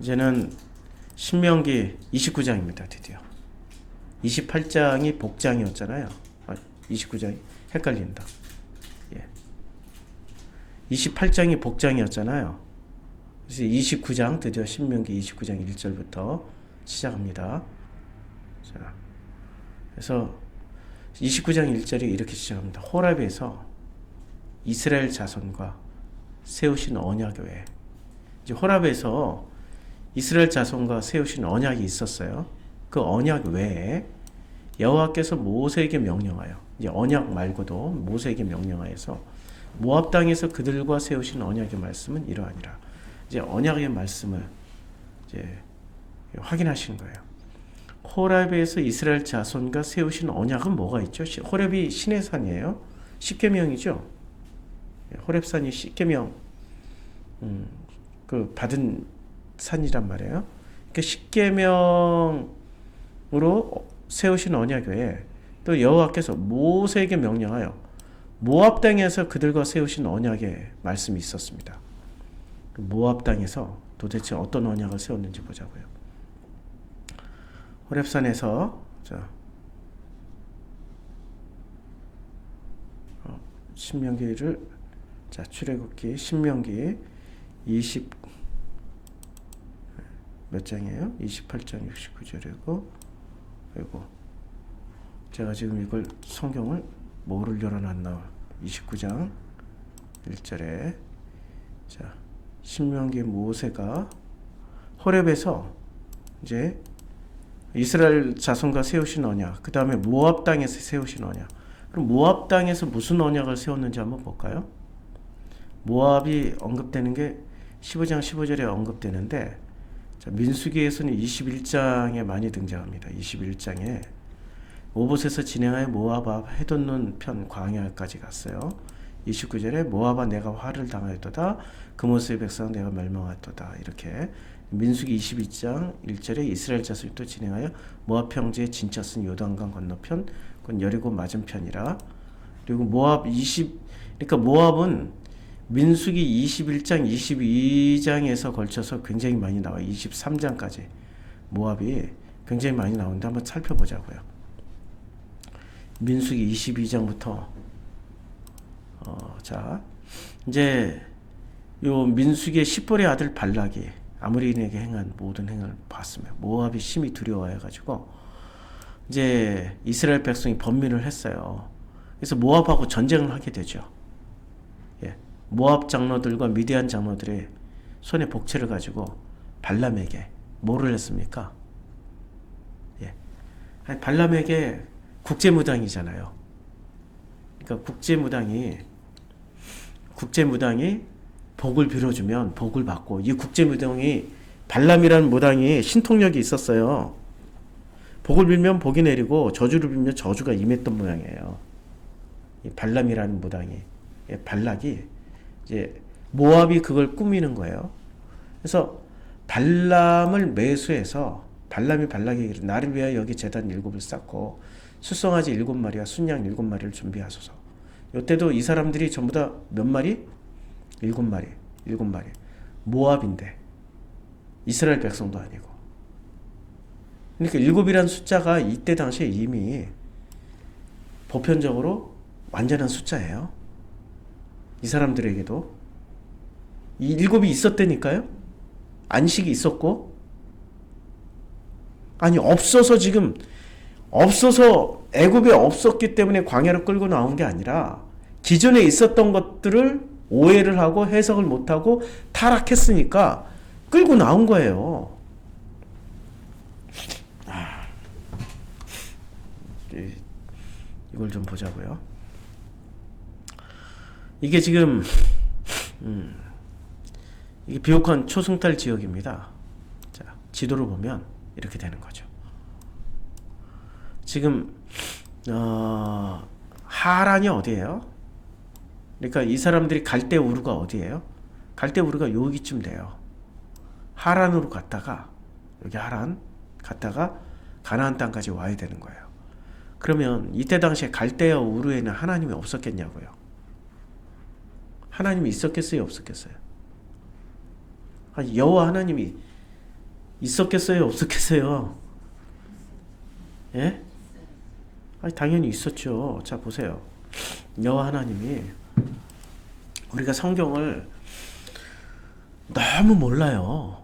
이제는 신명기 29장입니다. 드디어 28장이 복장이었잖아요. 29장이 헷갈린다. 예. 28장이 복장이었잖아요. 그래서 29장 드디어 신명기 29장 1절부터 시작합니다. 자, 그래서 29장 1절이 이렇게 시작합니다. 호렙에서 이스라엘 자손과 세우신 언약 외에, 이제 호렙에서 이스라엘 자손과 세우신 언약이 있었어요. 그 언약 외에 여호와께서 모세에게 명령하여, 이제 언약 말고도 모세에게 명령하여서 모압 땅에서 그들과 세우신 언약의 말씀은 이러하니라. 이제 언약의 말씀을 이제 확인하신 거예요. 호렙에서 이스라엘 자손과 세우신 언약은 뭐가 있죠? 호렙이 신의 산이에요. 십계명이죠. 호렙산이 십계명 그 받은 산이란 말이에요. 그 십계명으로 세우신 언약 외에 또 여호와께서 모세에게 명령하여 모압 땅에서 그들과 세우신 언약의 말씀이 있었습니다. 모압 땅에서 도대체 어떤 언약을 세웠는지 보자고요. 호렙산에서 신명기를 출애굽기 신명기 20 몇 장이에요? 28장 69절이고, 그리고 제가 지금 이걸 성경을 뭐를 열어놨나? 29장 1절에 자, 신명기 모세가 호렙에서 이제 이스라엘 자손과 세우신 언약, 그 다음에 모압 땅에서 세우신 언약. 그럼 모압 땅에서 무슨 언약을 세웠는지 한번 볼까요? 모압이 언급되는 게 15장 15절에 언급되는데, 자, 민수기에서는 21장에 많이 등장합니다. 21장에 오봇에서 진행하여 모압 앞 해돋는 편 광야까지 갔어요. 29절에 모압아 내가 화를 당하였도다. 그모스의 백성 내가 멸망하였도다. 이렇게 민수기 22장 1절에 이스라엘 자손이 또 진행하여 모압 평지에 진쳤은 요단강 건너편, 그건 여리고 맞은편이라. 그리고 그러니까 모압은 민수기 21장, 22장에서 걸쳐서 굉장히 많이 나와요. 23장까지 모압이 굉장히 많이 나오는데 한번 살펴보자고요. 민수기 22장부터 자, 이제 요 민수기의 십볼의 아들 발락이 아므리인에게 행한 모든 행을 봤으며 모압이 심히 두려워해가지고 이제 이스라엘 백성이 번민을 했어요. 그래서 모압하고 전쟁을 하게 되죠. 모압 장로들과 미디안 장로들의 손에 복채를 가지고 발람에게 뭐를 했습니까? 발람에게 국제무당이잖아요. 그러니까 국제무당이 복을 빌어주면 복을 받고, 이 국제무당이 발람이라는 무당이 신통력이 있었어요. 복을 빌면 복이 내리고 저주를 빌면 저주가 임했던 모양이에요. 이 발람이라는 무당이, 발락이 이제 모압이 그걸 꾸미는 거예요. 그래서 발람을 매수해서 발람이 발락에게 이르되 나를 위하여 여기 제단 7을 쌓고 수송아지 7마리와 순양 7마리를 준비하소서. 이때도 이 사람들이 전부 다 몇 마리? 7마리. 모압인데 이스라엘 백성도 아니고. 그러니까 7이라는 숫자가 이때 당시에 이미 보편적으로 완전한 숫자예요. 이 사람들에게도 이 7이 있었다니까요. 안식이 있었고, 아니 없어서 애굽에 없었기 때문에 광야로 끌고 나온 게 아니라 기존에 있었던 것들을 오해를 하고 해석을 못하고 타락했으니까 끌고 나온 거예요. 이걸 좀 보자고요. 이게 지금 이게 비옥한 초승달 지역입니다. 자, 지도를 보면 이렇게 되는 거죠. 지금 하란이 어디예요? 그러니까 이 사람들이 갈대 우르가 어디예요? 갈대 우르가 여기쯤 돼요. 하란으로 갔다가, 여기 하란 갔다가 가나안 땅까지 와야 되는 거예요. 그러면 이때 당시에 갈대와 우르에는 하나님이 없었겠냐고요. 하나님이 있었겠어요, 없었겠어요? 여호와 하나님이 있었겠어요? 없었겠어요? 예? 아니, 당연히 있었죠. 자, 보세요. 여호와 하나님이 우리가 성경을 너무 몰라요.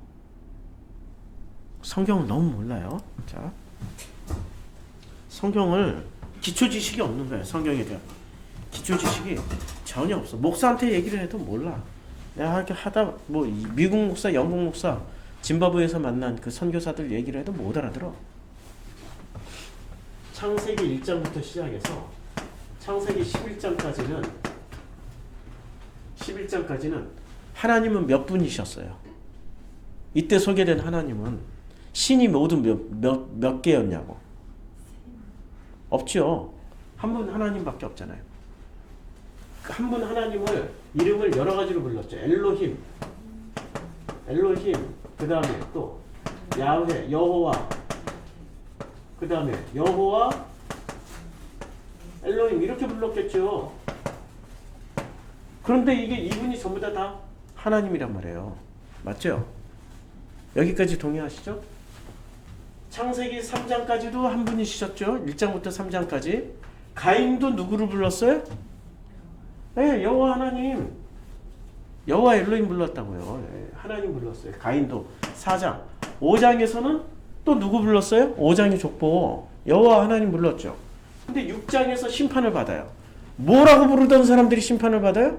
성경을 너무 몰라요. 자, 성경을 기초 지식이 없는 거예요. 성경에 대한 기초 지식이 전혀 없어. 목사한테 얘기를 해도 몰라. 내가 이렇게 하다 뭐 미국 목사, 영국 목사, 짐바브웨에서 만난 그 선교사들 얘기를 해도 못 알아들어. 창세기 1장부터 시작해서 창세기 11장까지는 하나님은 몇 분이셨어요? 이때 소개된 하나님은 신이 모두 몇 개였냐고. 없죠. 한 분 하나님밖에 없잖아요. 한 분 하나님을 이름을 여러 가지로 불렀죠. 엘로힘, 그 다음에 또 야훼, 여호와, 그 다음에 여호와, 엘로힘 이렇게 불렀겠죠. 그런데 이게 이분이 전부 다 하나님이란 말이에요. 맞죠? 여기까지 동의하시죠? 창세기 3장까지도 한 분이셨죠. 1장부터 3장까지. 가인도 누구를 불렀어요? 네, 여호와 하나님. 여호와 엘로힘 불렀다고요. 네, 하나님 불렀어요. 가인도 4장. 5장에서는 또 누구 불렀어요? 5장의 족보. 여호와 하나님 불렀죠. 근데 6장에서 심판을 받아요. 뭐라고 부르던 사람들이 심판을 받아요?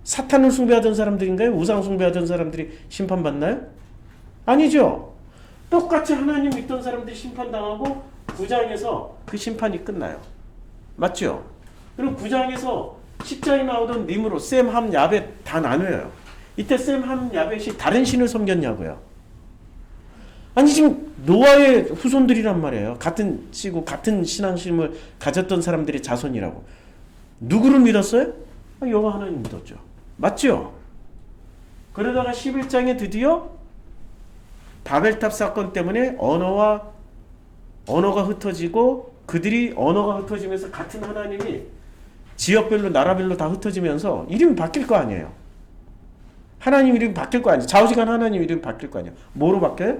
사탄을 숭배하던 사람들인가요? 우상 숭배하던 사람들이 심판받나요? 아니죠. 똑같이 하나님 믿던 사람들이 심판당하고 9장에서 그 심판이 끝나요. 맞죠? 그리고 9장에서 10장에 나오던 니므로, 셈, 함, 야벳 다 나눠요. 이때 셈, 함, 야벳이 다른 신을 섬겼냐고요. 아니 지금 노아의 후손들이란 말이에요. 같은 씨고 같은 신앙심을 가졌던 사람들의 자손이라고. 누구를 믿었어요? 여호와 하나님 믿었죠. 맞죠? 그러다가 11장에 드디어 바벨탑 사건 때문에 언어가 흩어지고 그들이 언어가 흩어지면서 같은 하나님이 지역별로 나라별로 다 흩어지면서 이름이 바뀔 거 아니에요. 하나님 이름이 바뀔 거 아니에요. 좌우지간 하나님 이름이 바뀔 거 아니에요. 뭐로 바뀌어요?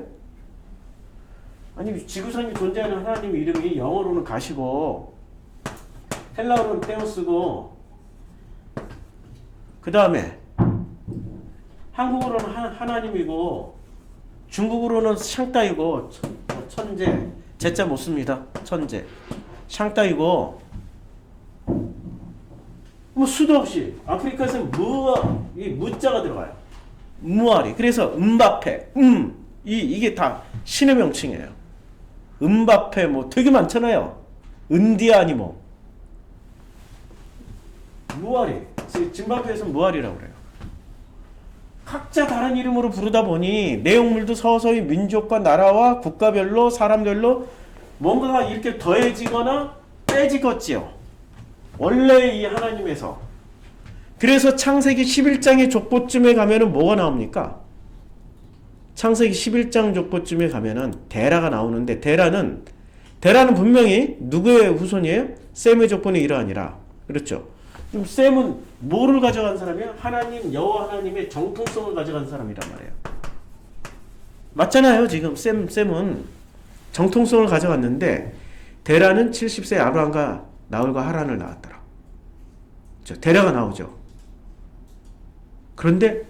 아니 지구상에 존재하는 하나님 이름이 영어로는 가시고 헬라어로는 테오스고 그 다음에 한국어로는 하나님이고 중국어로는 샹따이고 천재 제자 못 씁니다. 천재 샹따이고 뭐 수도 없이 아프리카에서는 이 무자가 들어가요. 무아리. 그래서 음바페 이게 다 신의 명칭이에요. 음바페 뭐 되게 많잖아요. 은디아니 뭐 무아리. 짐바브웨에서는 무아리라고 그래요. 각자 다른 이름으로 부르다 보니 내용물도 서서히 민족과 나라와 국가별로 사람별로 뭔가가 이렇게 더해지거나 빼지겠지요. 원래 이 하나님에서. 그래서 창세기 11장의 족보쯤에 가면은 뭐가 나옵니까? 창세기 11장 족보쯤에 가면은 데라가 나오는데 데라는 분명히 누구의 후손이에요? 셈의 족보는 이러하니라. 그렇죠? 그럼 셈은 뭐를 가져간 사람이에요? 하나님, 여호와 하나님의 정통성을 가져간 사람이란 말이에요. 맞잖아요. 지금 셈은 정통성을 가져갔는데 데라는 70세 아브라함과 나홀과 하란을 낳았더라. 데라가 나오죠. 그런데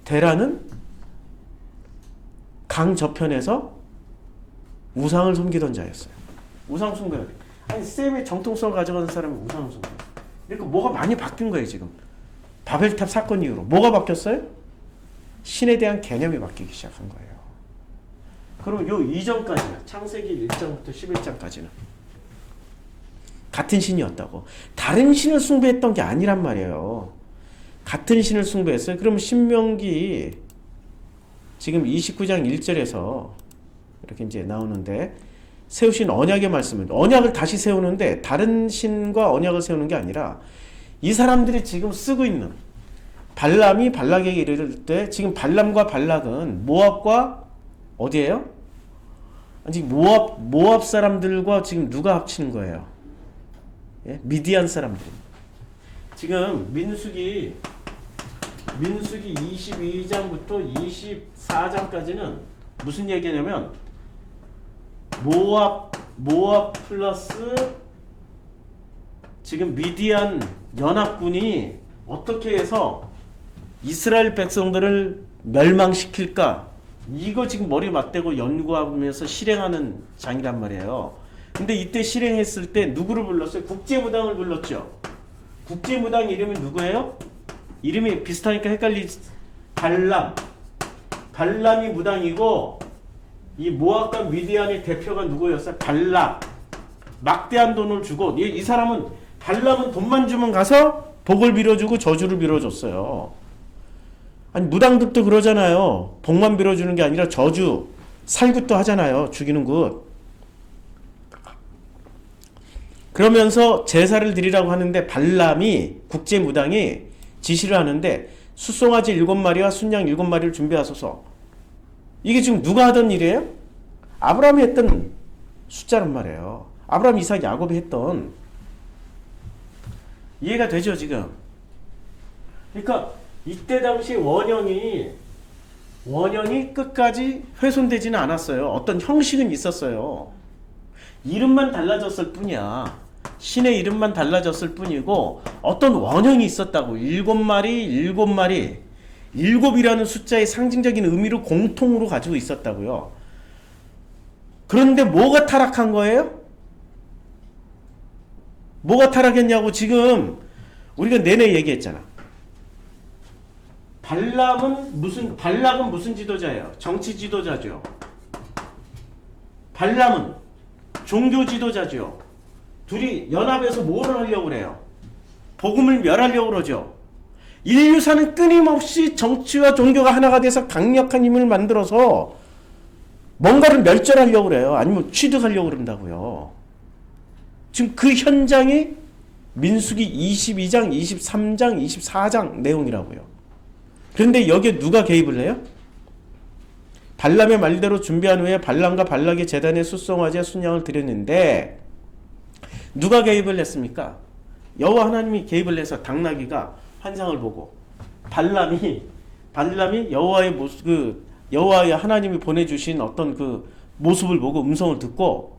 데라는 강 저편에서 우상을 섬기던 자였어요. 우상 숭배. 아니 셈의 정통성을 가져가는 사람이 우상을 숭배. 그러니까 뭐가 많이 바뀐 거예요 지금. 바벨탑 사건 이후로 뭐가 바뀌었어요? 신에 대한 개념이 바뀌기 시작한 거예요. 그럼 요 이전까지는 창세기 1장부터 11장까지는 같은 신이었다고. 다른 신을 숭배했던 게 아니란 말이에요. 같은 신을 숭배했어요. 그럼 신명기 지금 29장 1절에서 이렇게 이제 나오는데 세우신 언약의 말씀을 언약을 다시 세우는데 다른 신과 언약을 세우는 게 아니라 이 사람들이 지금 쓰고 있는 발람이 발락에게 이를 때 지금 발람과 발락은 모압과 어디예요? 아직 모압 사람들과 지금 누가 합치는 거예요? 예? 미디안 사람들. 지금 민수기 22장부터 24장까지는 무슨 얘기냐면 모압 플러스 지금 미디안 연합군이 어떻게 해서 이스라엘 백성들을 멸망시킬까? 이거 지금 머리 맞대고 연구하면서 실행하는 장이란 말이에요. 근데 이때 실행했을 때 누구를 불렀어요? 국제무당을 불렀죠. 국제무당 이름이 누구예요? 이름이 비슷하니까 발람이 무당이고 이 모압과 미디안의 대표가 누구였어요? 발람. 막대한 돈을 주고 이 사람은 발람은 돈만 주면 가서 복을 빌어주고 저주를 빌어줬어요. 아니 무당들도 그러잖아요. 복만 빌어주는 게 아니라 저주, 살굿도 하잖아요. 죽이는 굿. 그러면서 제사를 드리라고 하는데 발람이 국제무당이 지시를 하는데 숫송아지 7마리와 순양 7마리를 준비하소서. 이게 지금 누가 하던 일이에요? 아브라함이 했던 숫자란 말이에요. 아브라함, 이삭, 야곱이 했던. 이해가 되죠 지금? 그러니까 이때 당시 원형이 끝까지 훼손되지는 않았어요. 어떤 형식은 있었어요. 이름만 달라졌을 뿐이야. 신의 이름만 달라졌을 뿐이고 어떤 원형이 있었다고. 7마리 7이라는 숫자의 상징적인 의미를 공통으로 가지고 있었다고요. 그런데 뭐가 타락한 거예요? 뭐가 타락했냐고 지금 우리가 내내 얘기했잖아. 발락은 무슨 지도자예요? 정치 지도자죠. 발람은 종교 지도자죠. 둘이 연합해서 뭐를 하려고 그래요? 복음을 멸하려고 그러죠. 인류사는 끊임없이 정치와 종교가 하나가 돼서 강력한 힘을 만들어서 뭔가를 멸절하려고 그래요. 아니면 취득하려고 그런다고요. 지금 그 현장이 민수기 22장, 23장, 24장 내용이라고요. 그런데 여기에 누가 개입을 해요? 발람의 말대로 준비한 후에 발람과 발락의 제단에 숫송아지와 순양을 드렸는데 누가 개입을 했습니까? 여호와 하나님이 개입을 해서 당나귀가 환상을 보고 발람이 여호와의 하나님이 보내주신 어떤 그 모습을 보고 음성을 듣고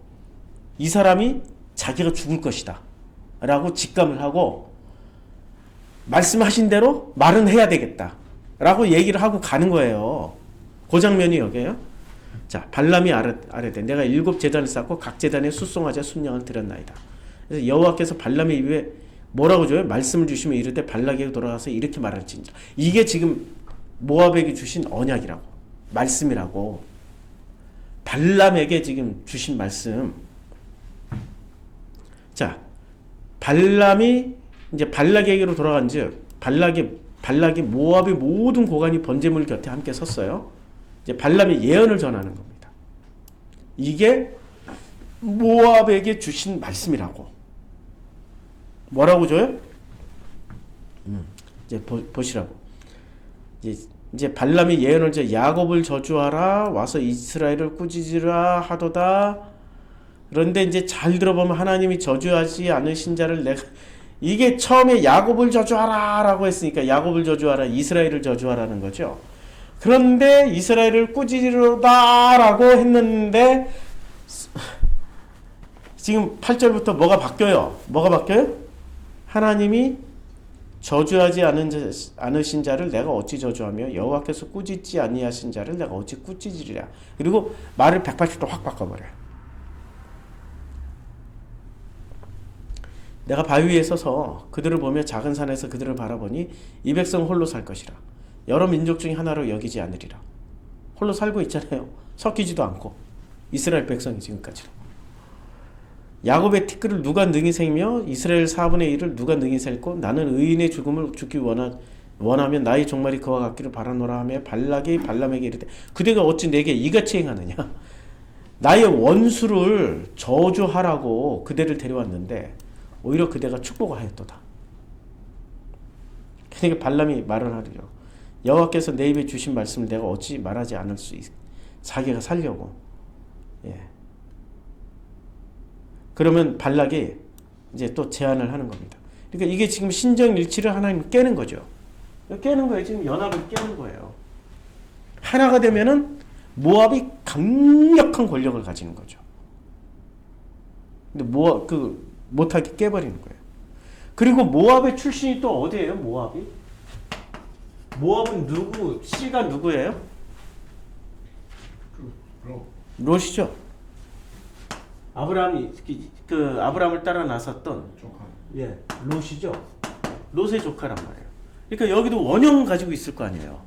이 사람이 자기가 죽을 것이다 라고 직감을 하고 말씀하신 대로 말은 해야 되겠다 라고 얘기를 하고 가는 거예요. 그 장면이 여기에요. 자, 발람이 아뢰되 내가 7제단을 쌓고 각 제단에 숫송아지와 순양을 드렸나이다. 그래서 여호와께서 발람의 입에 뭐라고 줘요? 말씀을 주시면 이르되 발락에게 돌아가서 이렇게 말할지니라. 이게 지금 모압에게 주신 언약이라고, 말씀이라고. 발람에게 지금 주신 말씀. 자, 발람이 이제 발락에게로 돌아간즉 발락이 모압의 모든 고관이 번제물 곁에 함께 섰어요. 이제 발람이 예언을 전하는 겁니다. 이게 모압에게 주신 말씀이라고. 뭐라고 줘요? 이제 보시라고. 이제 발람이 예언을 제 야곱을 저주하라 와서 이스라엘을 꾸짖으라 하도다. 그런데 이제 잘 들어보면 하나님이 저주하지 않으신 자를 내가 이게 처음에 야곱을 저주하라 라고 했으니까 야곱을 저주하라, 이스라엘을 저주하라는 거죠. 그런데 이스라엘을 꾸짖으로다 라고 했는데 지금 8절부터 뭐가 바뀌어요? 하나님이 저주하지 않으신 자를 내가 어찌 저주하며 여호와께서 꾸짖지 아니하신 자를 내가 어찌 꾸짖으리라. 그리고 말을 180도 확 바꿔버려요. 내가 바위 위에 서서 그들을 보며 작은 산에서 그들을 바라보니 이 백성 홀로 살 것이라. 여러 민족 중에 하나로 여기지 않으리라. 홀로 살고 있잖아요. 섞이지도 않고. 이스라엘 백성이 지금까지. 야곱의 티끌을 누가 능히 세며 이스라엘 4분의 1을 누가 능히 셀고 나는 의인의 죽음을 죽기 원하면 나의 종말이 그와 같기를 바라노라 하며 발락이 발람에게 이르되 그대가 어찌 내게 이같이 행하느냐. 나의 원수를 저주하라고 그대를 데려왔는데 오히려 그대가 축복하였도다. 그러니까 발람이 말을 하려. 여호와께서 내 입에 주신 말씀을 내가 어찌 말하지 않을 수 있. 자기가 살려고. 예. 그러면 발락이 이제 또 제안을 하는 겁니다. 그러니까 이게 지금 신정일치를 하나님 깨는 거죠. 깨는 거예요. 지금 연합을 깨는 거예요. 하나가 되면은 모압이 강력한 권력을 가지는 거죠. 근데 모압 못하게 깨버리는 거예요. 그리고 모압의 출신이 또 어디예요? 모압은 씨가 누구예요? 롯이죠. 아브라함이 아브라함을 따라 나섰던 롯이죠. 롯의 조카란 말이에요. 그러니까 여기도 원형 가지고 있을 거 아니에요.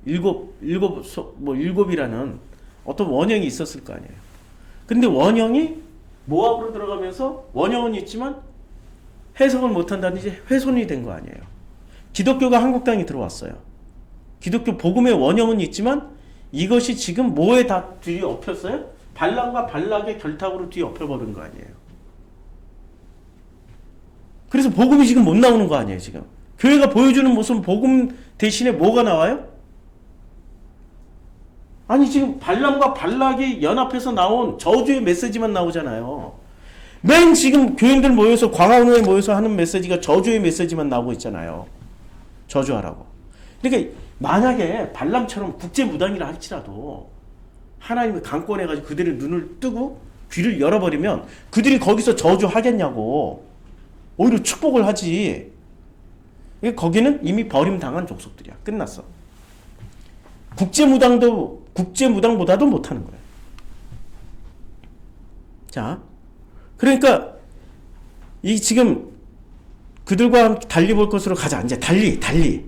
일곱이라는 어떤 원형이 있었을 거 아니에요. 근데 원형이 모압으로 들어가면서 원형은 있지만 해석을 못한다든지 훼손이 된 거 아니에요. 기독교가 한국 땅에 들어왔어요. 기독교 복음의 원형은 있지만 이것이 지금 뭐에 다 뒤에 엎였어요? 발람과 발락의 결탁으로 뒤에 엎여버린 거 아니에요. 그래서 복음이 지금 못 나오는 거 아니에요. 지금 교회가 보여주는 모습은 복음 대신에 뭐가 나와요? 아니 지금 발람과 발락이 연합해서 나온 저주의 메시지만 나오잖아요. 맨 지금 교인들 모여서 광화문에 모여서 하는 메시지가 저주의 메시지만 나오고 있잖아요. 저주하라고. 그러니까 만약에 발람처럼 국제무당이라 할지라도 하나님이 강권해가지고 그들의 눈을 뜨고 귀를 열어버리면 그들이 거기서 저주하겠냐고. 오히려 축복을 하지. 거기는 이미 버림당한 족속들이야. 끝났어. 국제무당보다도 못하는 거예요. 자, 그러니까 이 지금 그들과 함께 달리 볼 것으로 가자. 이제 달리.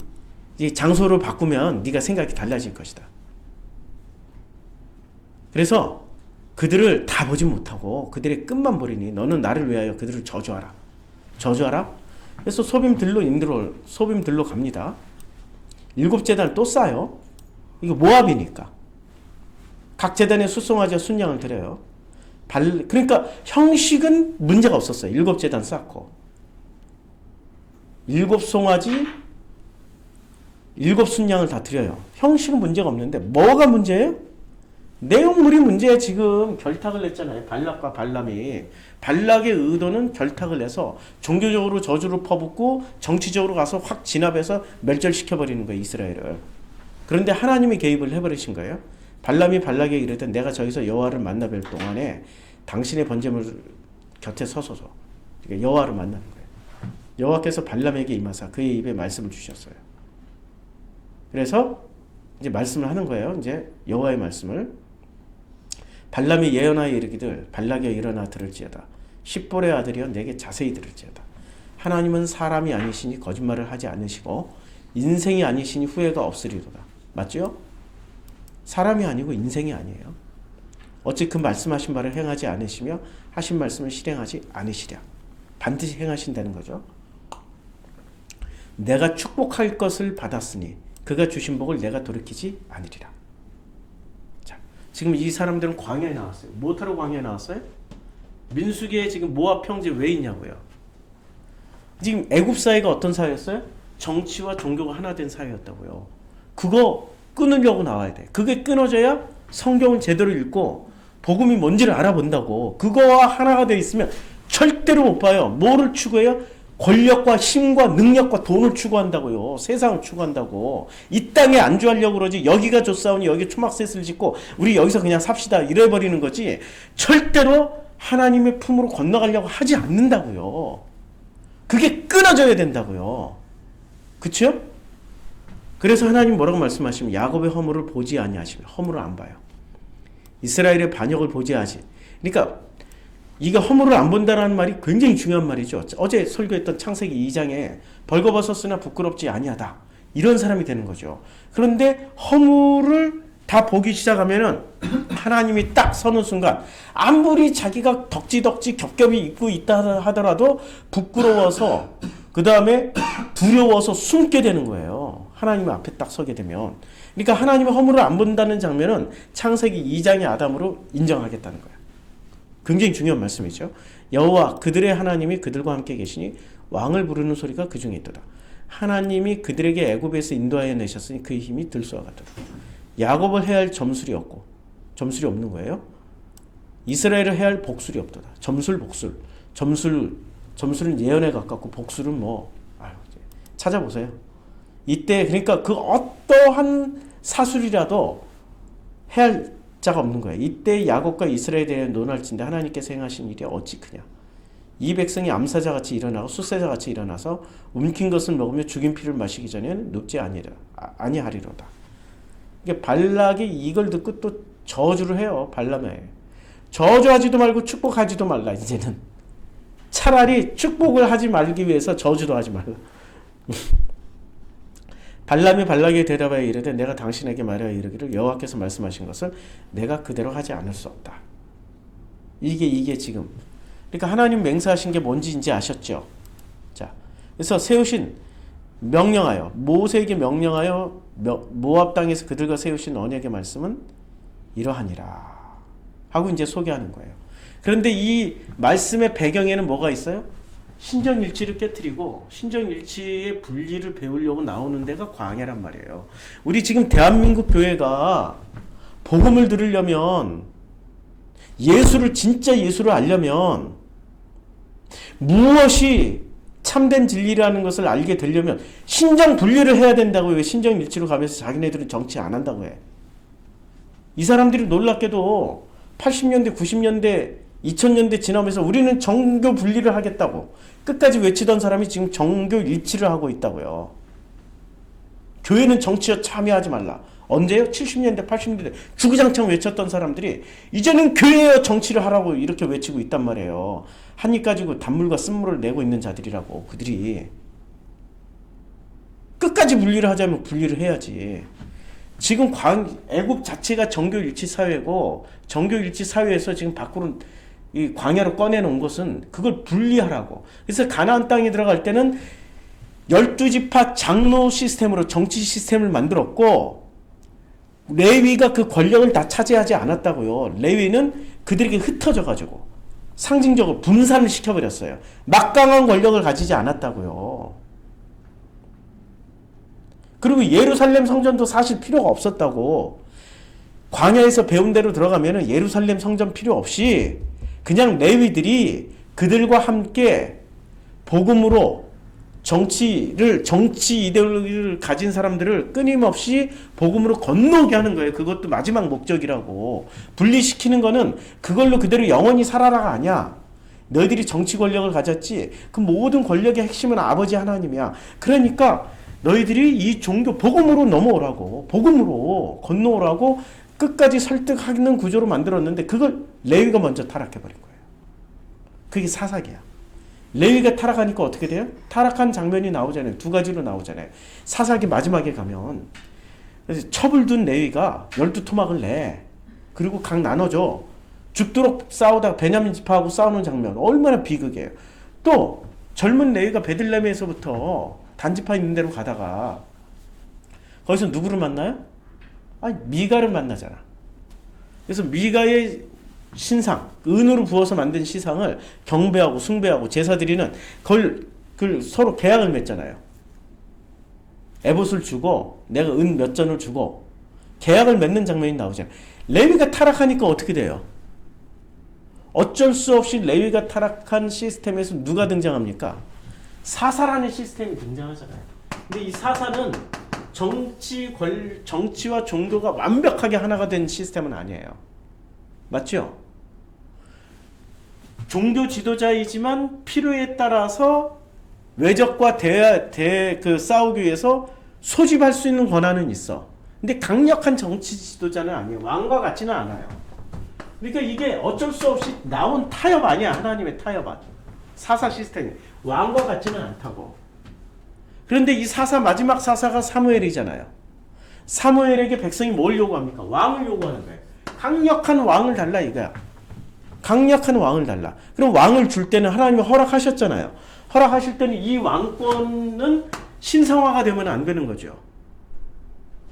이 장소를 바꾸면 네가 생각이 달라질 것이다. 그래서 그들을 다 보지 못하고 그들의 끝만 보리니 너는 나를 위하여 그들을 저주하라. 그래서 소빔들로 갑니다. 7제단을 또 쌓아요. 이거 모압이니까. 각 제단에 숫송아지와 순양을 드려요. 그러니까 형식은 문제가 없었어요. 7제단 쌓고 7송아지 7순양을 다 드려요. 형식은 문제가 없는데 뭐가 문제예요? 내용물이 문제에 지금 결탁을 냈잖아요. 발락과 발람이. 발락의 의도는 결탁을 내서 종교적으로 저주를 퍼붓고 정치적으로 가서 확 진압해서 멸절시켜버리는 거예요. 이스라엘을. 그런데 하나님이 개입을 해버리신 거예요. 발람이 발락에 이르되 내가 저기서 여호와를 만나뵐 동안에 당신의 번제물 곁에 서소서. 그러니까 여호와를 만나는 거예요. 여호와께서 발람에게 임하사 그의 입에 말씀을 주셨어요. 그래서 이제 말씀을 하는 거예요. 이제 여호와의 말씀을. 발람이 예언하여 이르기를 발락이여 일어나 들을지어다. 십볼의 아들이여 내게 자세히 들을지어다. 하나님은 사람이 아니시니 거짓말을 하지 않으시고 인생이 아니시니 후회가 없으리로다. 맞죠? 사람이 아니고 인생이 아니에요. 어찌 그 말씀하신 바를 행하지 않으시며 하신 말씀을 실행하지 않으시랴. 반드시 행하신다는 거죠. 내가 축복할 것을 받았으니 그가 주신 복을 내가 돌이키지 않으리라. 자, 지금 이 사람들은 광야에 나왔어요. 뭐하러 광야에 나왔어요? 민수기에 지금 모압 평지 왜 있냐고요. 지금 애굽 사회가 어떤 사회였어요? 정치와 종교가 하나 된 사회였다고요. 그거 끊으려고 나와야 돼. 그게 끊어져야 성경을 제대로 읽고 복음이 뭔지를 알아본다고. 그거와 하나가 되어 있으면 절대로 못 봐요. 뭐를 추구해요? 권력과 힘과 능력과 돈을 추구한다고요. 세상을 추구한다고. 이 땅에 안주하려고 그러지. 여기가 좋사오니 여기 초막셋을 짓고 우리 여기서 그냥 삽시다 이래버리는 거지. 절대로 하나님의 품으로 건너가려고 하지 않는다고요. 그게 끊어져야 된다고요. 그쵸? 그래서 하나님 뭐라고 말씀하시면 야곱의 허물을 보지 아니하시며 허물을 안 봐요. 이스라엘의 반역을 보지 하지. 그러니까 이게 허물을 안 본다라는 말이 굉장히 중요한 말이죠. 어제 설교했던 창세기 2장에 벌거벗었으나 부끄럽지 아니하다. 이런 사람이 되는 거죠. 그런데 허물을 다 보기 시작하면은 하나님이 딱 서는 순간 아무리 자기가 덕지덕지 겹겹이 입고 있다 하더라도 부끄러워서 그 다음에 두려워서 숨게 되는 거예요. 하나님 앞에 딱 서게 되면. 그러니까 하나님의 허물을 안 본다는 장면은 창세기 2장의 아담으로 인정하겠다는 거예요. 굉장히 중요한 말씀이죠. 여호와 그들의 하나님이 그들과 함께 계시니 왕을 부르는 소리가 그 중에 있도다. 하나님이 그들에게 애굽에서 인도하여 내셨으니 그의 힘이 들소와 같도다. 야곱을 해야 할 점술이 없고 점술이 없는 거예요. 이스라엘을 해야 할 복술이 없도다. 점술 복술. 점술은 예언에 가깝고 복술은 찾아보세요. 이때 그러니까 그 어떠한 사술이라도 해야 할 자가 없는 거야. 이때 야곱과 이스라엘에 대해 논할진대 하나님께서 행하신 일이 어찌 크냐. 이 백성이 암사자같이 일어나고 숫세자같이 일어나서 움킨 것을 먹으며 죽인 피를 마시기 전에는 눕지 아니하리로다. 이게 발락이 이걸 듣고 또 저주를 해요. 발람에 저주하지도 말고 축복하지도 말라. 이제는 차라리 축복을 하지 말기 위해서 저주도 하지 말라. 발람이 발락에게 대답하여 이르되 내가 당신에게 말하여 이르기를 여호와께서 말씀하신 것을 내가 그대로 하지 않을 수 없다. 이게 지금 그러니까 하나님 맹세하신 게 뭔지 아셨죠? 자, 그래서 세우신 명령하여 모세에게 명령하여 모압 땅에서 그들과 세우신 언약의 말씀은 이러하니라 하고 이제 소개하는 거예요. 그런데 이 말씀의 배경에는 뭐가 있어요? 신정일치를 깨트리고 신정일치의 분리를 배우려고 나오는 데가 광야란 말이에요. 우리 지금 대한민국 교회가 복음을 들으려면 진짜 예수를 알려면 무엇이 참된 진리라는 것을 알게 되려면 신정 분리를 해야 된다고. 왜 신정일치로 가면서 자기네들은 정치 안 한다고 해. 이 사람들이 놀랍게도 80년대 90년대 2000년대 지나면서 우리는 정교 분리를 하겠다고 끝까지 외치던 사람이 지금 정교 일치를 하고 있다고요. 교회는 정치에 참여하지 말라. 언제요? 70년대 80년대 주구장창 외쳤던 사람들이 이제는 교회에 정치를 하라고 이렇게 외치고 있단 말이에요. 한 입 가지고 단물과 쓴물을 내고 있는 자들이라고. 그들이 끝까지 분리를 하자면 분리를 해야지. 지금 애국 자체가 정교일치 사회고 정교일치 사회에서 지금 밖으로 이 광야로 꺼내놓은 것은 그걸 분리하라고. 그래서 가나안 땅에 들어갈 때는 12지파 장로 시스템으로 정치 시스템을 만들었고 레위가 그 권력을 다 차지하지 않았다고요. 레위는 그들에게 흩어져가지고 상징적으로 분산을 시켜버렸어요. 막강한 권력을 가지지 않았다고요. 그리고 예루살렘 성전도 사실 필요가 없었다고. 광야에서 배운 대로 들어가면 예루살렘 성전 필요 없이 그냥 레위들이 그들과 함께 복음으로 정치 이데올로기를 가진 사람들을 끊임없이 복음으로 건너오게 하는 거예요. 그것도 마지막 목적이라고. 분리시키는 거는 그걸로 그대로 영원히 살아라가 아니야. 너희들이 정치 권력을 가졌지. 그 모든 권력의 핵심은 아버지 하나님이야. 그러니까 너희들이 이 종교 복음으로 넘어오라고. 복음으로 건너오라고 끝까지 설득하는 구조로 만들었는데 그걸 레위가 먼저 타락해버린 거예요. 그게 사사기야. 레위가 타락하니까 어떻게 돼요? 타락한 장면이 나오잖아요. 두 가지로 나오잖아요. 사사기 마지막에 가면 첩을 둔 레위가 12토막을 내. 그리고 각 나눠줘. 죽도록 싸우다가 베냐민 지파하고 싸우는 장면. 얼마나 비극이에요. 또 젊은 레위가 베들레헴에서부터 단지파 있는 데로 가다가 거기서 누구를 만나요? 미가를 만나잖아. 그래서 미가의 신상, 은으로 부어서 만든 시상을 경배하고 숭배하고 제사 드리는 그걸 서로 계약을 맺잖아요. 에봇을 주고 내가 은 몇 전을 주고 계약을 맺는 장면이 나오잖아요. 레위가 타락하니까 어떻게 돼요? 어쩔 수 없이 레위가 타락한 시스템에서 누가 등장합니까? 사사라는 시스템이 등장하잖아요. 근데 이 사사는 정치와 종교가 완벽하게 하나가 된 시스템은 아니에요. 맞죠? 종교 지도자이지만 필요에 따라서 외적과 싸우기 위해서 소집할 수 있는 권한은 있어. 근데 강력한 정치 지도자는 아니에요. 왕과 같지는 않아요. 그러니까 이게 어쩔 수 없이 나온 타협 아니야. 하나님의 타협 아니야. 사사 시스템이 왕과 같지는 않다고. 그런데 이 마지막 사사가 사무엘이잖아요. 사무엘에게 백성이 뭘 요구합니까? 왕을 요구하는 거예요. 강력한 왕을 달라 이거야. 강력한 왕을 달라. 그럼 왕을 줄 때는 하나님이 허락하셨잖아요. 허락하실 때는 이 왕권은 신성화가 되면 안 되는 거죠.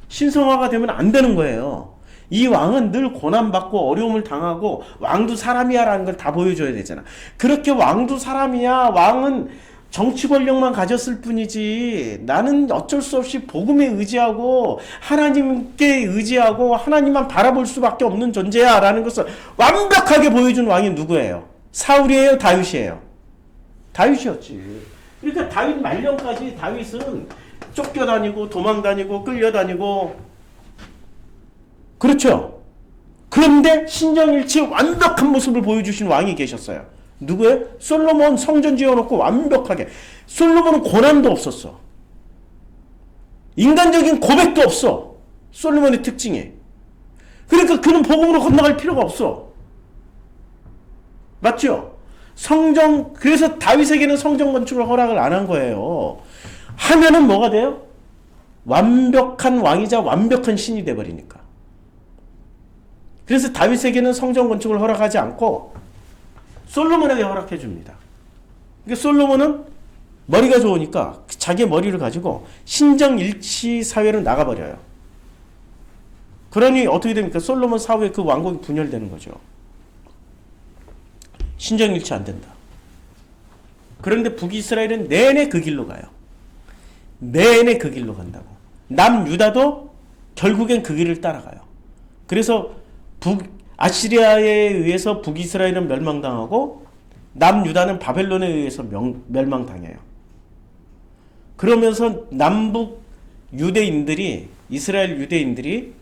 신성화가 되면 안 되는 거예요. 이 왕은 늘 고난받고 어려움을 당하고 왕도 사람이야라는 걸 다 보여줘야 되잖아. 그렇게 왕도 사람이야. 왕은 정치 권력만 가졌을 뿐이지 나는 어쩔 수 없이 복음에 의지하고 하나님께 의지하고 하나님만 바라볼 수밖에 없는 존재야 라는 것을 완벽하게 보여준 왕이 누구예요? 사울이에요? 다윗이에요? 다윗이었지. 그러니까 다윗 말년까지 다윗은 쫓겨다니고 도망다니고 끌려다니고 그렇죠? 그런데 신정일치 완벽한 모습을 보여주신 왕이 계셨어요. 누구예요? 솔로몬. 성전 지어놓고 완벽하게. 솔로몬은 고난도 없었어. 인간적인 고백도 없어. 솔로몬의 특징이. 그러니까 그는 복음으로 건너갈 필요가 없어. 맞죠? 그래서 다윗에게는 성전 건축을 허락을 안 한 거예요. 하면은 뭐가 돼요? 완벽한 왕이자 완벽한 신이 돼버리니까. 그래서 다윗에게는 성전 건축을 허락하지 않고 솔로몬에게 허락해 줍니다. 그러니까 솔로몬은 머리가 좋으니까 자기의 머리를 가지고 신정일치 사회로 나가버려요. 그러니 어떻게 됩니까? 솔로몬 사후에 그 왕국이 분열되는 거죠. 신정일치 안 된다. 그런데 북이스라엘은 내내 그 길로 가요. 내내 그 길로 간다고. 남유다도 결국엔 그 길을 따라가요. 그래서 아시리아에 의해서 북이스라엘은 멸망당하고 남유다는 바벨론에 의해서 멸망당해요. 그러면서 남북 유대인들이, 이스라엘 유대인들이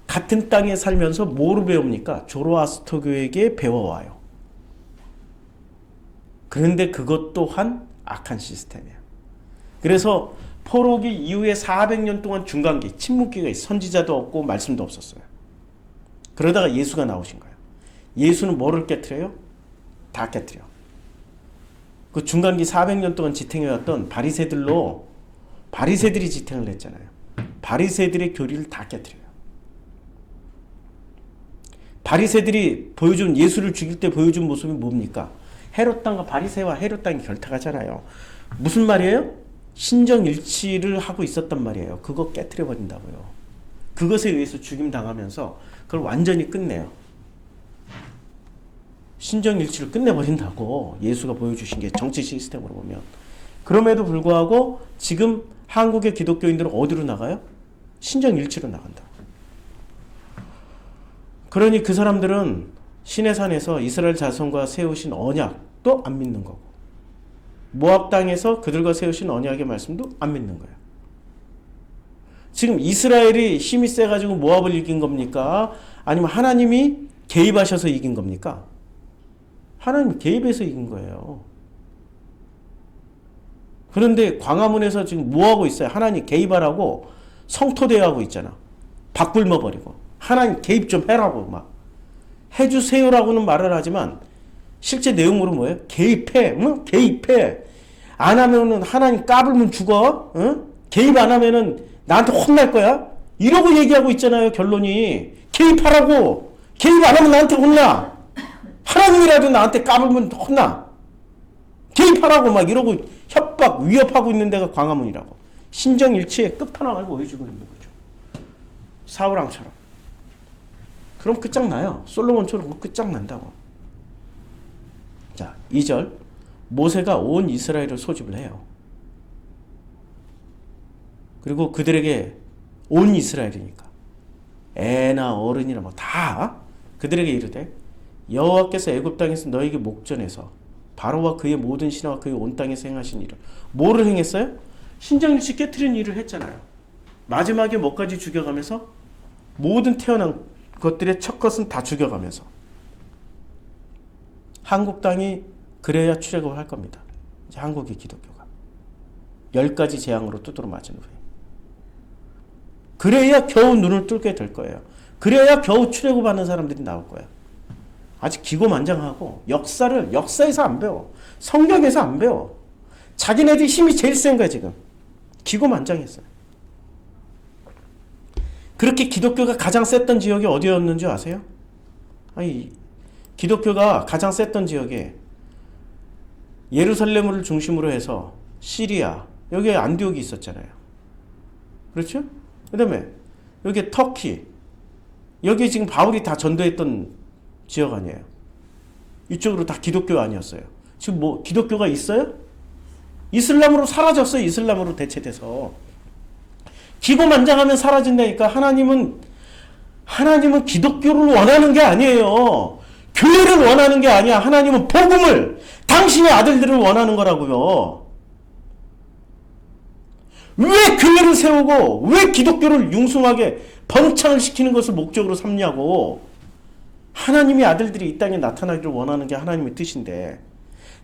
같은 땅에 살면서 뭐로 배웁니까? 조로아스터교에게 배워와요. 그런데 그것 또한 악한 시스템이에요. 그래서 포로기 이후에 400년 동안 중간기, 침묵기가 있어. 선지자도 없고 말씀도 없었어요. 그러다가 예수가 나오신 거예요. 예수는 뭐를 깨트려요? 다 깨트려. 그 중간기 400년 동안 지탱해왔던 바리새들이 지탱을 했잖아요. 바리새들의 교리를 다 깨트려요. 바리새들이 보여준, 예수를 죽일 때 보여준 모습이 뭡니까? 헤롯 땅과 바리새와 헤롯 땅이 결탁하잖아요. 무슨 말이에요? 신정일치를 하고 있었단 말이에요. 그거 깨트려 버린다고요. 그것에 의해서 죽임 당하면서 그걸 완전히 끝내요. 신정일치를 끝내버린다고 예수가 보여주신 게 정치 시스템으로 보면. 그럼에도 불구하고 지금 한국의 기독교인들은 어디로 나가요? 신정일치로 나간다. 그러니 그 사람들은 시내산에서 이스라엘 자손과 세우신 언약도 안 믿는 거고, 모압 땅에서 그들과 세우신 언약의 말씀도 안 믿는 거예요. 지금 이스라엘이 힘이 세가지고 모압을 이긴 겁니까? 아니면 하나님이 개입하셔서 이긴 겁니까? 하나님이 개입해서 이긴 거예요. 그런데 광화문에서 지금 뭐 하고 있어요? 하나님 개입하라고 성토대하고 있잖아. 박 굶어버리고. 하나님 개입 좀 해라고 막. 해주세요라고는 말을 하지만 실제 내용으로 뭐예요? 개입해. 응? 개입해. 안 하면은 하나님 까불면 죽어. 응? 개입 안 하면은 나한테 혼날 거야. 이러고 얘기하고 있잖아요. 결론이. 개입하라고. 개입 안 하면 나한테 혼나. 하나님이라도 나한테 까불면 혼나. 개입하라고 막 이러고 협박, 위협하고 있는 데가 광화문이라고. 신정일치의 끝판왕을 보여주고 있는 거죠. 사울왕처럼. 그럼 끝장나요. 솔로몬처럼 끝장난다고. 자, 2절. 모세가 온 이스라엘을 소집을 해요. 그리고 그들에게, 온 이스라엘이니까 애나 어른이나 뭐 다 그들에게 이르되, 여호와께서 애굽 땅에서 너에게 목전에서 바로와 그의 모든 신하와 그의 온 땅에서 행하신 일을. 뭐를 행했어요? 신정일치 깨트린 일을 했잖아요. 마지막에 뭐까지 죽여가면서 모든 태어난 것들의 첫 것은 다 죽여가면서. 한국 땅이 그래야 출애굽을 할 겁니다. 이제 한국의 기독교가 10가지 재앙으로 두드러 맞은 후에. 그래야 겨우 눈을 뚫게 될 거예요. 그래야 겨우 출애굽하는 사람들이 나올 거예요. 아직 기고만장하고 역사에서 안 배워. 성경에서 안 배워. 자기네들이 힘이 제일 센 거야 지금. 기고만장했어요. 그렇게 기독교가 가장 셌던 지역이 어디였는지 아세요? 아니, 기독교가 가장 셌던 지역에 예루살렘을 중심으로 해서 시리아, 여기에 안디옥이 있었잖아요. 그렇죠? 그 다음에 여기 터키, 여기 지금 바울이 다 전도했던 지역 아니에요. 이쪽으로 다 기독교 아니었어요. 지금 뭐 기독교가 있어요? 이슬람으로 사라졌어요. 이슬람으로 대체돼서. 기고만장하면 사라진다니까. 하나님은 기독교를 원하는 게 아니에요. 교회를 원하는 게 아니야. 하나님은 복음을, 당신의 아들들을 원하는 거라고요. 왜 교회를 세우고 왜 기독교를 융숭하게 번창을 시키는 것을 목적으로 삼냐고. 하나님의 아들들이 이 땅에 나타나기를 원하는 게 하나님의 뜻인데,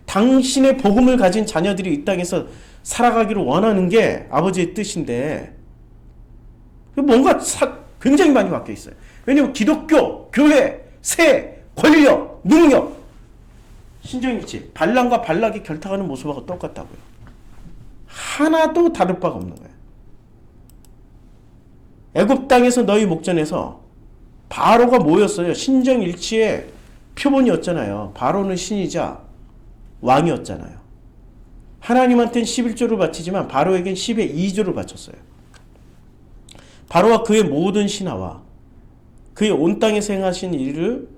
당신의 복음을 가진 자녀들이 이 땅에서 살아가기를 원하는 게 아버지의 뜻인데, 뭔가 굉장히 많이 바뀌어 있어요. 왜냐하면 기독교, 교회, 세, 권력, 능력, 신정일치, 발람과 발락이 결탁하는 모습하고 똑같다고요. 하나도 다를 바가 없는 거예요. 애굽 땅에서 너희 목전에서 바로가 뭐였어요? 신정일치의 표본이었잖아요. 바로는 신이자 왕이었잖아요. 하나님한테는 11조를 바치지만 바로에겐 10의 2조를 바쳤어요. 바로와 그의 모든 신하와 그의 온 땅에서 행하신 일을,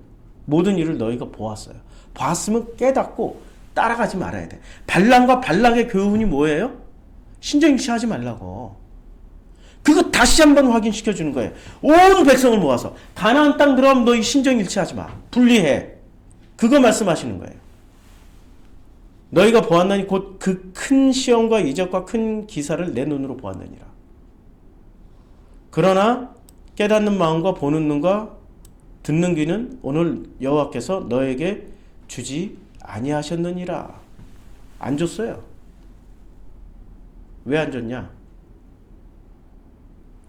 모든 일을 너희가 보았어요. 봤으면 깨닫고 따라가지 말아야 돼. 발람과 발락의 교훈이 뭐예요? 신정일치 하지 말라고. 그거 다시 한번 확인시켜 주는 거예요. 온 백성을 모아서 가나안 땅 들어가면 너희 신정일치 하지 마. 분리해. 그거 말씀하시는 거예요. 너희가 보았나니 곧 그 큰 시험과 이적과 큰 기사를 내 눈으로 보았느니라. 그러나 깨닫는 마음과 보는 눈과 듣는 귀는 오늘 여호와께서 너에게 주지 아니하셨느니라. 안 줬어요. 왜 안 줬냐?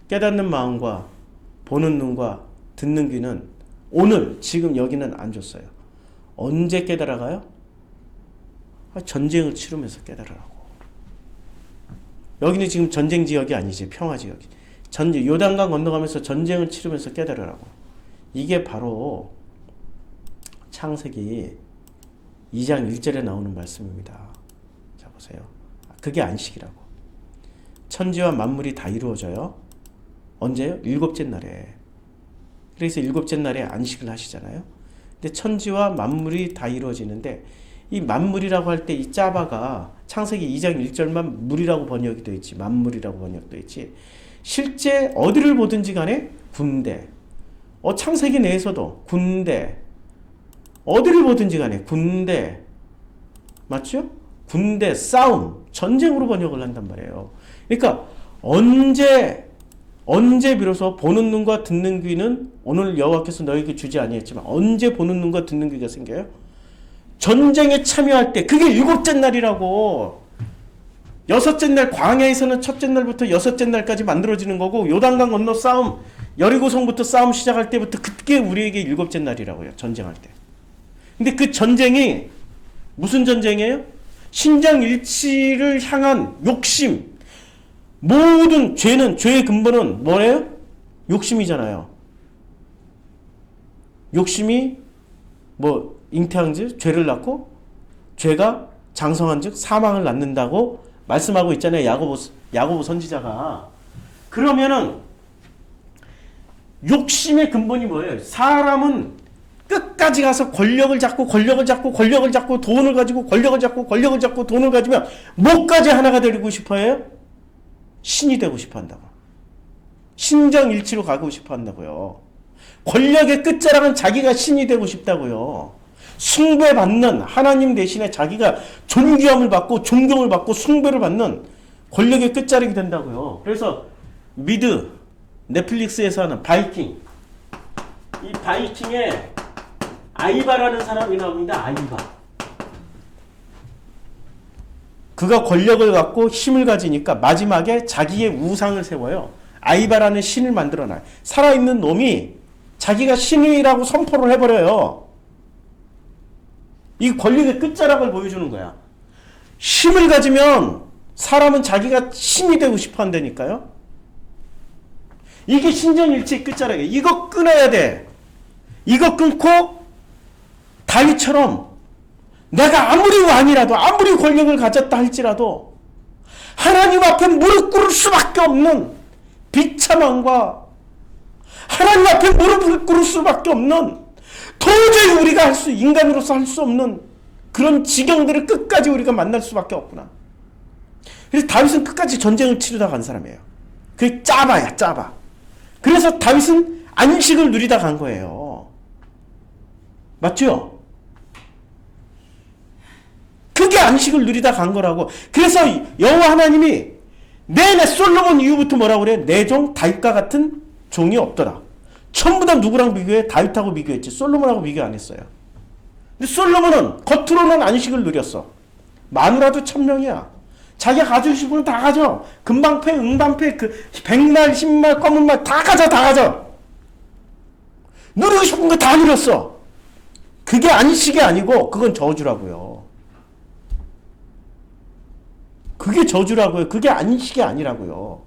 깨닫는 마음과 보는 눈과 듣는 귀는 오늘 지금 여기는 안 줬어요. 언제 깨달아가요? 전쟁을 치르면서 깨달으라고. 여기는 지금 전쟁 지역이 아니지, 평화 지역이. 요단강 건너가면서 전쟁을 치르면서 깨달으라고. 이게 바로 창세기 2장 1절에 나오는 말씀입니다. 자, 보세요. 그게 안식이라고. 천지와 만물이 다 이루어져요. 언제요? 일곱째 날에. 그래서 일곱째 날에 안식을 하시잖아요. 근데 천지와 만물이 다 이루어지는데, 이 만물이라고 할 때 이 짜바가 창세기 2장 1절만 물이라고 번역이 되어 있지, 만물이라고 번역되어 있지, 실제 어디를 보든지 간에 군대, 창세기 내에서도 군대, 어디를 보든지 간에 군대, 맞죠? 군대, 싸움, 전쟁으로 번역을 한단 말이에요. 그러니까 언제 비로소 보는 눈과 듣는 귀는 오늘 여호와께서 너에게 주지 아니했지만, 언제 보는 눈과 듣는 귀가 생겨요? 전쟁에 참여할 때. 그게 일곱째 날이라고. 여섯째 날, 광야에서는 첫째 날부터 여섯째 날까지 만들어지는 거고, 요단강 건너 싸움, 여리고성부터 싸움 시작할 때부터, 그게 우리에게 일곱째 날이라고요. 전쟁할 때. 근데 그 전쟁이 무슨 전쟁이에요? 신정일치를 향한 욕심. 모든 죄의 근본은 뭐예요? 욕심이잖아요. 욕심이 잉태한즉 죄를 낳고, 죄가 장성한즉 사망을 낳는다고 말씀하고 있잖아요. 야고보 선지자가. 그러면은 욕심의 근본이 뭐예요? 사람은 끝까지 가서 권력을 잡고 돈을 가지고 권력을 잡고 돈을 가지면 뭐까지 하나가 되고 싶어요? 신이 되고 싶어 한다고. 신정일치로 가고 싶어 한다고요. 권력의 끝자락은 자기가 신이 되고 싶다고요. 숭배받는, 하나님 대신에 자기가 존귀함을 받고 존경을 받고 숭배를 받는 권력의 끝자락이 된다고요. 그래서 넷플릭스에서 하는 바이킹, 이 바이킹에 아이바라는 사람이 나옵니다. 아이바. 그가 권력을 갖고 힘을 가지니까 마지막에 자기의 우상을 세워요. 아이바라는 신을 만들어놔요. 살아있는 놈이 자기가 신이라고 선포를 해버려요. 이 권력의 끝자락을 보여주는 거야. 힘을 가지면 사람은 자기가 신이 되고 싶어 한다니까요. 이게 신정일치의 끝자락이에요. 이거 끊어야 돼. 이거 끊고 다윗처럼 내가 아무리 왕이라도, 아무리 권력을 가졌다 할지라도 하나님 앞에 무릎 꿇을 수밖에 없는 비참함과 하나님 앞에 무릎을 꿇을 수밖에 없는, 도저히 우리가 인간으로서 할 수 없는 그런 지경들을 끝까지 우리가 만날 수밖에 없구나. 그래서 다윗은 끝까지 전쟁을 치르다 간 사람이에요. 그게 짜바야, 짜바. 그래서 다윗은 안식을 누리다 간 거예요. 맞죠? 그게 안식을 누리다 간 거라고. 그래서 여호와 하나님이 내내 솔로몬 이후부터 뭐라고 그래? 내 종 다윗과 같은 종이 없더라. 전부 다 누구랑 비교해? 다윗하고 비교했지. 솔로몬하고 비교 안 했어요. 근데 솔로몬은 겉으로는 안식을 누렸어. 마누라도 1000명이야. 자기가 가지고 싶은 건 다 가져. 금방패, 응방패, 그 백날, 신말, 검은말 다 가져, 다 가져. 누리고 싶은 거 다 누렸어. 그게 안식이 아니고 그건 저주라고요. 그게 저주라고요. 그게 안식이 아니라고요.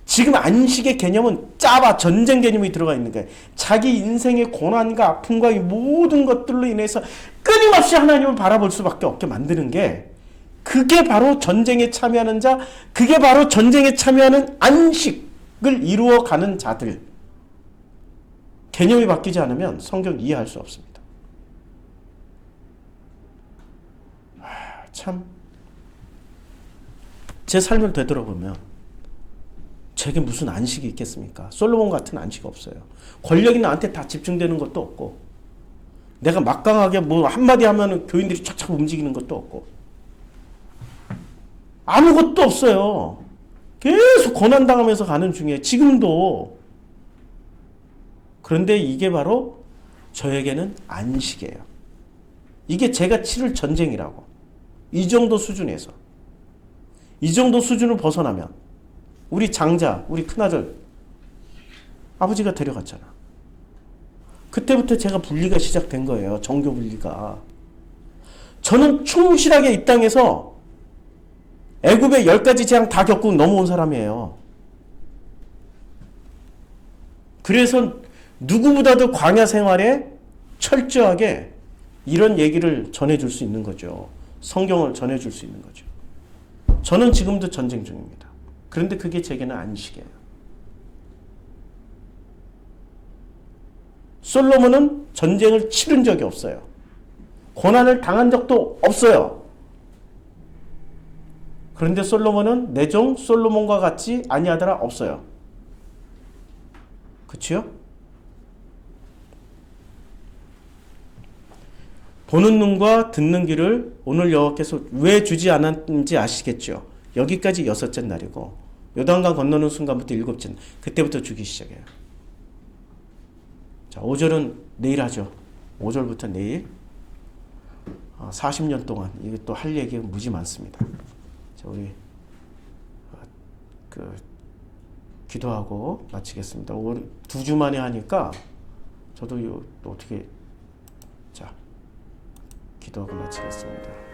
지금 안식의 개념은 짜봐 전쟁 개념이 들어가 있는 거예요. 자기 인생의 고난과 아픔과 이 모든 것들로 인해서 끊임없이 하나님을 바라볼 수밖에 없게 만드는 게 그게 바로 전쟁에 참여하는 자, 그게 바로 전쟁에 참여하는 안식을 이루어가는 자들. 개념이 바뀌지 않으면 성경 이해할 수 없습니다. 참 제 삶을 되돌아보면 제게 무슨 안식이 있겠습니까? 솔로몬 같은 안식 없어요. 권력이 나한테 다 집중되는 것도 없고 내가 막강하게 뭐 한마디 하면 교인들이 착착 움직이는 것도 없고 아무것도 없어요. 계속 고난당하면서 가는 중에 지금도. 그런데 이게 바로 저에게는 안식이에요. 이게 제가 치를 전쟁이라고. 이 정도 수준에서. 이 정도 수준을 벗어나면 우리 장자, 우리 큰아들 아버지가 데려갔잖아. 그때부터 제가 분리가 시작된 거예요. 정교 분리가. 저는 충실하게 이 땅에서 애굽의 10가지 재앙 다 겪고 넘어온 사람이에요. 그래서 누구보다도 광야 생활에 철저하게 이런 얘기를 전해줄 수 있는 거죠. 성경을 전해줄 수 있는 거죠. 저는 지금도 전쟁 중입니다. 그런데 그게 제게는 안식이에요. 솔로몬은 전쟁을 치른 적이 없어요. 고난을 당한 적도 없어요. 그런데 솔로몬은 내 종 솔로몬과 같지 아니하더라 없어요. 그치요? 보는 눈과 듣는 귀를 오늘 여호와께서 왜 주지 않았는지 아시겠죠? 여기까지 6째 날이고 요단강 건너는 순간부터 7째 날. 그때부터 주기 시작해요. 자, 5절은 내일 하죠. 5절부터 내일 40년 동안 이게 또 할 얘기가 무지 많습니다. 자, 우리 기도하고 마치겠습니다. 2주 만에 하니까 저도 또 어떻게 자 기도하고 마치겠습니다.